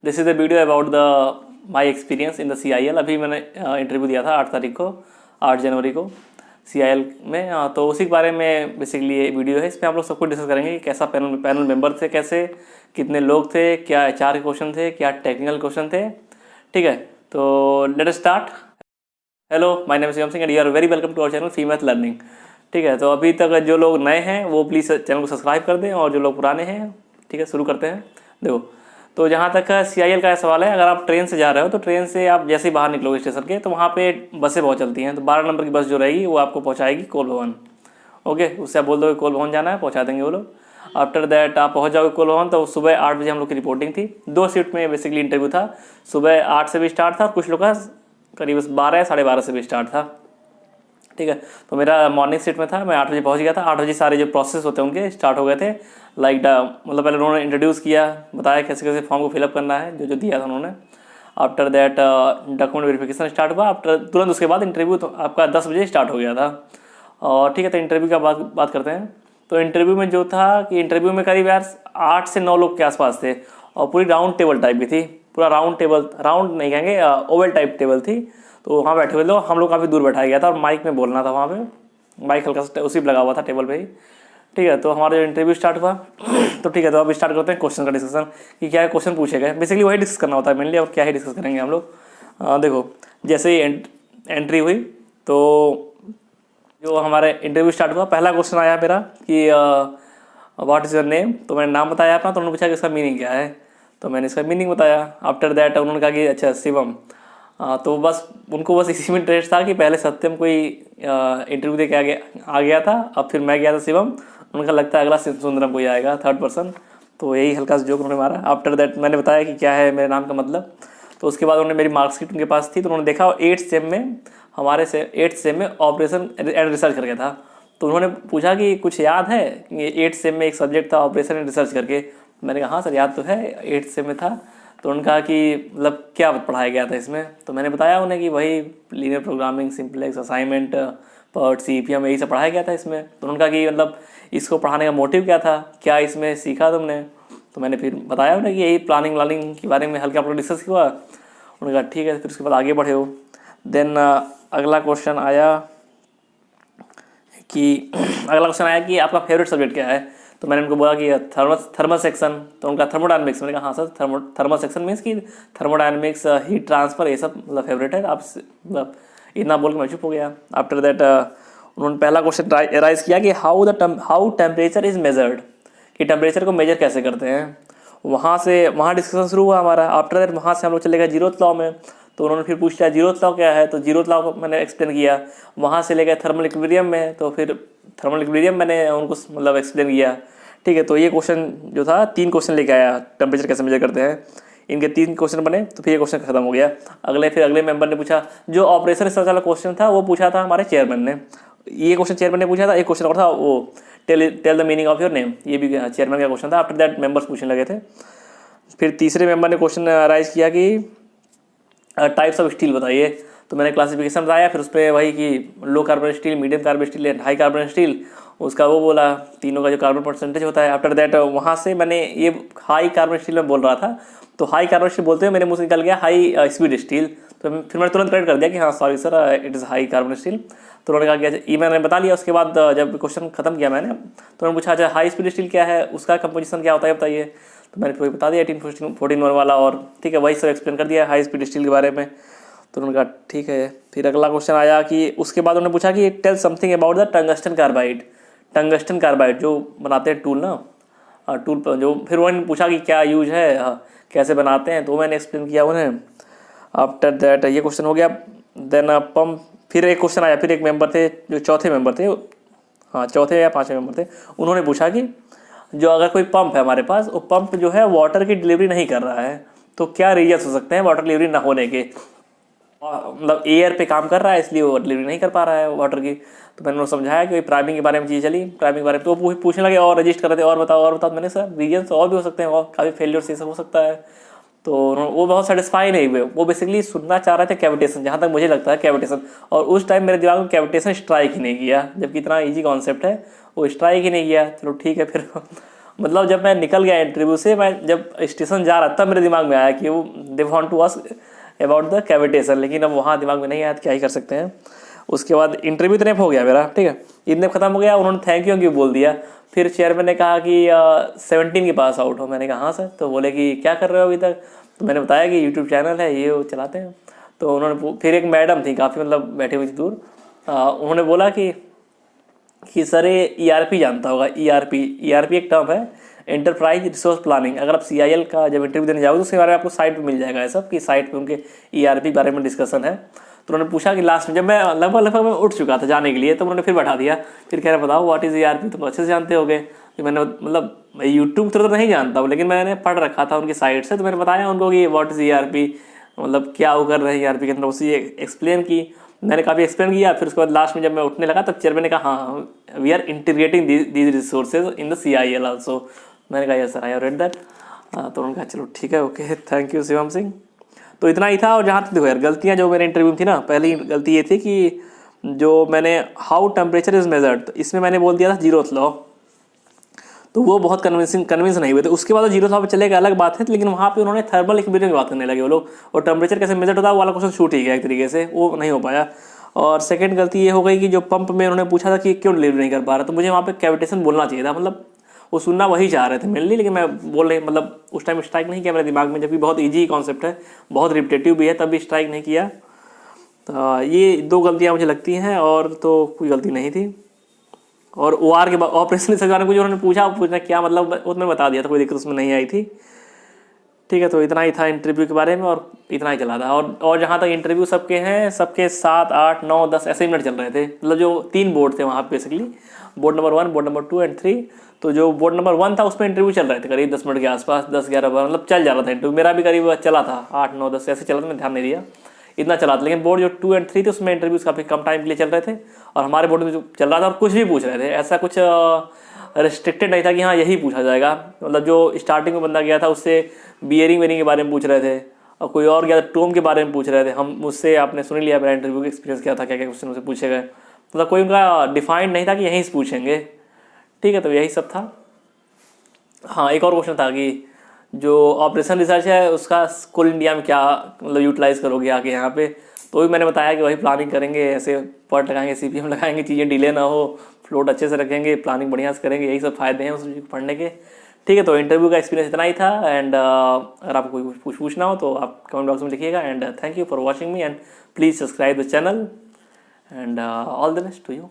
This is a video about the my experience in the CIL। अभी मैंने interview दिया था 8 तारीख को, 8 जनवरी को CIL में। तो उसी के बारे में बेसिकली ये वीडियो है। इसमें हम लोग सब कुछ डिस्कस करेंगे कि कैसा पैनल मेंबर थे, कैसे कितने लोग थे, क्या HR के क्वेश्चन थे, क्या टेक्निकल क्वेश्चन थे। ठीक है, तो let us start. Hello, my name is Shivam Singh and you are very welcome to our channel fee math learning. ठीक है, तो अभी तक जो लोग नए हैं वो प्लीज़ चैनल को सब्सक्राइब कर दें, और जो लोग पुराने हैं, ठीक है, शुरू करते हैं। देखो, तो जहाँ तक CIL का सवाल है, अगर आप ट्रेन से जा रहे हो तो ट्रेन से आप जैसे ही बाहर निकलोगे स्टेशन के, तो वहाँ पे बसें बहुत चलती हैं। तो 12 नंबर की बस जो रहेगी वो आपको पहुँचाएगी कोल भवन। ओके, उससे आप बोल दोगे कोल भवन जाना है, पहुँचा देंगे वो लोग। आफ्टर दैट आप पहुँच जाओगे कोल भवन। तो सुबह 8 बजे हम लोग की रिपोर्टिंग थी। 2 शिफ्ट में बेसिकली इंटरव्यू था। सुबह 8 से भी स्टार्ट था, कुछ लोग का करीब 12 साढ़े 12 से भी स्टार्ट था। ठीक है, तो मेरा मॉर्निंग शिफ्ट में था, मैं 8 बजे पहुंच गया था। 8 बजे सारे जो प्रोसेस होते हैं उनके स्टार्ट हो गए थे। लाइक मतलब पहले उन्होंने इंट्रोड्यूस किया, बताया कैसे कैसे फॉर्म को फिलअप करना है, जो जो दिया था उन्होंने। After that document verification start हुआ। आफ्टर तुरंत उसके बाद इंटरव्यू तो आपका 10 बजे स्टार्ट हो गया था। और ठीक है, तो इंटरव्यू का बात करते हैं। तो इंटरव्यू में जो था कि इंटरव्यू में करीब यार 8 से 9 लोग के आसपास थे, और पूरी राउंड टेबल टाइप की थी। पूरा राउंड टेबल, राउंड नहीं कहेंगे, ओवल टाइप टेबल थी। तो वहाँ बैठे हुए लोग, हम लोग काफ़ी दूर बैठाया गया था, और माइक में बोलना था। वहाँ पे माइक हल्का सा उसी पे लगा हुआ था टेबल पे ही। ठीक है, तो हमारा जो इंटरव्यू स्टार्ट हुआ तो ठीक है, तो अब स्टार्ट करते हैं क्वेश्चन का डिस्कशन कि क्या क्वेश्चन पूछे गए। बेसिकली वही डिस्कस करना होता है मेनली, और क्या ही डिस्कस करेंगे हम लोग। देखो, जैसे ही एंट्री हुई तो जो हमारे इंटरव्यू स्टार्ट हुआ, पहला क्वेश्चन आया मेरा कि व्हाट इज़ योर नेम। तो मैंने नाम बताया अपना, तो उन्होंने पूछा कि इसका मीनिंग क्या है। तो मैंने इसका मीनिंग बताया। आफ्टर दैट उन्होंने कहा कि अच्छा शिवम। तो बस उनको बस इसी में इंटरेस्ट था कि पहले सत्यम कोई इंटरव्यू दे के आ गया था, अब फिर मैं गया था शिवम। उनका लगता है अगला सुंदरम कोई आएगा, थर्ड पर्सन। तो यही हल्का सा जोक उन्होंने मारा। आफ्टर दैट मैंने बताया कि क्या है मेरे नाम का मतलब। तो उसके बाद उन्होंने मेरी मार्कशीट उनके पास थी, तो उन्होंने देखा 8th सेम में, हमारे से 8th सेम में ऑपरेशन एंड रिसर्च करके था। तो उन्होंने पूछा कि कुछ याद है, ये 8th सेम में एक सब्जेक्ट था ऑपरेशन एंड रिसर्च करके। मैंने कहा हाँ सर याद तो है, 8th सेम में था। तो उन्होंने कहा कि मतलब क्या पढ़ाया गया था इसमें। तो मैंने बताया उन्हें कि वही linear programming, simplex, assignment, PERT, CPM, यही सब पढ़ाया गया था इसमें। तो उन्होंने कहा कि मतलब इसको पढ़ाने का मोटिव क्या था, क्या इसमें सीखा तुमने। तो मैंने फिर बताया उन्हें कि यही प्लानिंग व्लानिंग के बारे में हल्का अपना डिस्कस हुआ। उन्होंने कहा ठीक है, फिर उसके बाद आगे बढ़े हो। देन अगला क्वेश्चन आया कि आपका फेवरेट सब्जेक्ट क्या है। तो मैंने उनको बोला कि थर्मल सेक्शन। तो उनका थर्मोडायनेमिक्स। मैंने कहा हाँ सर, थर्मल सेक्शन मीन्स कि थर्मोडायनेमिक्स, हीट ट्रांसफर, ये सब मतलब फेवरेट है। आप मतलब इतना बोल के मैं चुप हो गया। आफ्टर दैट उन्होंने पहला क्वेश्चन राइज किया कि हाउ टेम्परेचर इज मेजर्ड, कि टेम्परेचर को मेजर कैसे करते हैं। वहाँ डिस्कशन शुरू हुआ हमारा। आफ्टर दैट वहाँ से हम लोग चले गए जीरोथ लॉ में। तो उन्होंने फिर पूछ लिया जीरोथ लॉ क्या है। तो जीरोथ लॉ को मैंने एक्सप्लेन किया। वहाँ से ले गए थर्मल इक्विलिब्रियम में। तो फिर थर्मल इक्विलिब्रियम मैंने उनको मतलब एक्सप्लेन किया। ठीक है, तो ये क्वेश्चन जो था 3 क्वेश्चन लेके आया, टेम्परेचर कैसे मेजर करते हैं। इनके 3 क्वेश्चन बने, तो फिर ये क्वेश्चन खत्म हो गया। अगले मेंबर ने पूछा, जो ऑपरेशन रिसर्च वाला क्वेश्चन था वो पूछा था हमारे चेयरमैन ने। ये क्वेश्चन चेयरमैन ने पूछा था। एक क्वेश्चन और था वो tell the meaning of your name, ये भी चेयरमैन का क्वेश्चन था। आफ्टर दैट मेंबर्स पूछने लगे थे। फिर तीसरे मेंबर ने क्वेश्चन राइज किया कि टाइप्स ऑफ स्टील बताइए। तो मैंने क्लासिफिकेशन बताया। फिर उस पर वही कि low carbon steel, medium carbon steel and high carbon steel, उसका वो बोला, तीनों का जो कार्बन परसेंटेज होता है। आफ्टर दैट वहाँ से मैंने ये हाई कार्बन स्टील में बोल रहा था। तो हाई कार्बन स्टील बोलते हुए मेरे मुँह से निकल गया हाई स्पीड स्टील। तो फिर मैंने तुरंत करेक्ट कर दिया कि हाँ sorry sir, it is high carbon steel. तो उन्होंने कहा कि ये मैंने बता लिया। उसके बाद जब क्वेश्चन खत्म किया मैंने, तो उन्होंने पूछा अच्छा हाई स्पीड स्टील क्या है, उसका कंपोजिशन क्या होता है बताइए। तो मैंने फिर वही बता दिया 1814 वाला, और ठीक है वही सब एक्सप्लेन कर दिया हाई स्पीड स्टील के बारे में। तो उन्होंने कहा ठीक है। फिर अगला क्वेश्चन आया कि उसके बाद उन्होंने पूछा कि tell something about the tungsten carbide. Tungsten carbide जो बनाते हैं टूल ना, टूल पर जो, फिर उन्होंने पूछा कि क्या यूज है, कैसे बनाते हैं, तो मैंने एक्सप्लेन किया उन्हें। आफ्टर दैट ये क्वेश्चन हो गया। देन पंप, फिर एक क्वेश्चन आया। फिर एक मेंबर थे जो चौथे मेंबर थे, हाँ चौथे या 5वें मेंबर थे, उन्होंने पूछा कि जो अगर कोई पंप है हमारे पास, वो पंप जो है वाटर की डिलीवरी नहीं कर रहा है, तो क्या रीजन्स हो सकते हैं वाटर डिलीवरी ना होने के। मतलब एयर पे काम कर रहा है, इसलिए वो डिलीवरी नहीं कर पा रहा है वाटर की। तो मैंने उनको समझाया कि प्राइमिंग के बारे में चीज़ चली, प्राइमिंग के बारे में। तो वो पूछने लगे और रजिस्ट कर रहे थे, और बताओ। मैंने सर रीजन्स और भी हो सकते हैं, और काफ़ी फेलियर ये सब हो सकता है। तो वो बहुत सेटिस्फाई नहीं हुए। वो बेसिकली सुनना चाह रहे थे कैविटेशन, जहाँ तक मुझे लगता है कैविटेशन। और उस टाइम मेरे दिमाग में कैविटेशन स्ट्राइक ही नहीं किया, जबकि इतना ईजी कॉन्सेप्ट है, वो स्ट्राइक ही नहीं किया। चलो ठीक है, फिर मतलब जब मैं निकल गया इंटरव्यू से, मैं जब स्टेशन जा रहा तब मेरे दिमाग में आया कि वो they want to ask about the cavitation, लेकिन अब वहाँ दिमाग में नहीं आया तो क्या ही कर सकते हैं। उसके बाद इंटरव्यू इतने हो गया मेरा, ठीक है, इतने ख़त्म हो गया, उन्होंने थैंक यू बोल दिया। फिर चेयरमैन ने कहा कि 17 के पास आउट हो। मैंने कहा हाँ सर। तो बोले कि क्या कर रहे हो अभी तक? तो मैंने बताया कि यूट्यूब चैनल है, ये वो चलाते हैं। तो उन्होंने फिर एक मैडम थी, काफ़ी मतलब बैठी हुई थी दूर, उन्होंने बोला कि सर ये ERP जानता होगा। ERP एक टर्म है, एंटरप्राइज रिसोर्स प्लानिंग। अगर आप CIL का जब इंटरव्यू देने जाओगे तो उसके बारे में आपको साइट पे मिल जाएगा, सब कि साइट पे उनके ERP के बारे में डिस्कशन है। तो उन्होंने पूछा कि लास्ट में जब मैं लगभग मैं उठ चुका था जाने के लिए, तो उन्होंने फिर बैठा दिया। फिर कह रहे बताओ व्हाट इज़ ERP, तुम अच्छे से जानते होगे। कि मैंने मतलब यूट्यूब तो नहीं जानता हूँ, लेकिन मैंने पढ़ रखा था उनकी साइट से। तो मैंने बताया उनको कि व्हाट इज़ ERP, मतलब क्या वो कर रहे हैं ERP के अंदर, उसी एक्सप्लेन की। मैंने काफ़ी एक्सप्लेन किया। फिर उसके बाद लास्ट में जब मैं उठने लगा तब चेयरमैन ने कहा हाँ we are integrating these resources in the CIL also. मैंने कहा yes sir I have read that. तो उन्होंने कहा चलो ठीक है, okay, thank you Shivam Singh. तो इतना ही था। और जहाँ तक देखो यार गलतियाँ जो मेरे इंटरव्यू में थी ना, पहली गलती ये थी कि जो मैंने हाउ टेम्परेचर इज़ मेजर्ड, तो इसमें मैंने बोल दिया था 0th लॉ। तो वो बहुत कन्विंस नहीं हुए थे। उसके बाद 0th लॉ पे चले गए, अलग बात है, लेकिन वहाँ पे उन्होंने थर्मल इक्विलिब्रियम की बात करने लगे वो लोग, और टेम्परेचर कैसे मेजर होता है वो वाला क्वेश्चन छूट ही गया एक तरीके से, वो नहीं हो पाया। और सेकंड गलती ये हो गई कि जो पंप में उन्होंने पूछा था कि क्यों डिलीवरी नहीं कर पा रहा, तो मुझे वहाँ पे कैविटेशन बोलना चाहिए था। मतलब वो सुनना वही चाह रहे थे मेनली, लेकिन मैं बोल रही मतलब उस टाइम स्ट्राइक नहीं किया मेरे दिमाग में, जबकि बहुत ईजी कॉन्सेप्ट है, बहुत रिपीटेटिव भी है, तब भी स्ट्राइक नहीं किया। तो ये 2 गलतियाँ मुझे लगती हैं, और तो कोई गलती नहीं थी। और OR के बाद ऑपरेशन के बारे में कुछ उन्होंने पूछना क्या मतलब, वो तो मैंने बता दिया था, कोई दिक्कत उसमें नहीं आई थी। ठीक है, तो इतना ही था इंटरव्यू के बारे में, और इतना ही चला था। और जहाँ तक इंटरव्यू सबके हैं, सबके 7, 8, 9, 10 ऐसे मिनट चल रहे थे। मतलब जो 3 बोर्ड थे वहाँ basically, board number 1, board number 2 and 3। तो जो बोर्ड नंबर 1 था उसमें इंटरव्यू चल रहे थे करीब 10 मिनट के आसपास, 10-11 बार, मतलब चल जा रहा था इंटरव्यू। मेरा भी करीब चला था 8, 9, 10 ऐसे चला था, मैंने ध्यान नहीं दिया, इतना चला था। लेकिन बोर्ड जो 2 एंड 3 थे उसमें इंटरव्यूज काफ़ी कम टाइम के लिए चल रहे थे, और हमारे बोर्ड में जो चल रहा था और कुछ भी पूछ रहे थे, ऐसा कुछ रिस्ट्रिक्टेड नहीं था कि हाँ यही पूछा जाएगा। मतलब जो स्टार्टिंग में बंदा गया था उससे बियरिंग वेयरिंग के बारे में पूछ रहे थे, और कोई और गया था टोम के बारे में पूछ रहे थे। हम मुझसे आपने सुन लिया मेरा इंटरव्यू का एक्सपीरियंस क्या था, क्या क्या क्वेश्चन मुझसे पूछे गए। मतलब कोई उनका डिफाइंड नहीं था कि यहीं से पूछेंगे। ठीक है, तो यही सब था। हाँ, एक और क्वेश्चन था कि जो ऑपरेशन रिसर्च है उसका कुल इंडिया में क्या मतलब यूटिलाइज़ करोगे आके यहाँ पे। तो भी मैंने बताया कि वही प्लानिंग करेंगे, ऐसे पर्ट लगाएंगे, CPM लगाएंगे, चीज़ें डिले ना हो, फ्लोट अच्छे से रखेंगे, प्लानिंग बढ़िया से करेंगे, यही सब फायदे हैं उस चीज़ को पढ़ने के। ठीक है, तो इंटरव्यू का एक्सपीरियंस इतना ही था। एंड अगर आपको कोई पूछना हो तो आप कमेंट बॉक्स में लिखिएगा। And thank you for watching me, and please subscribe the channel, and all the best to you.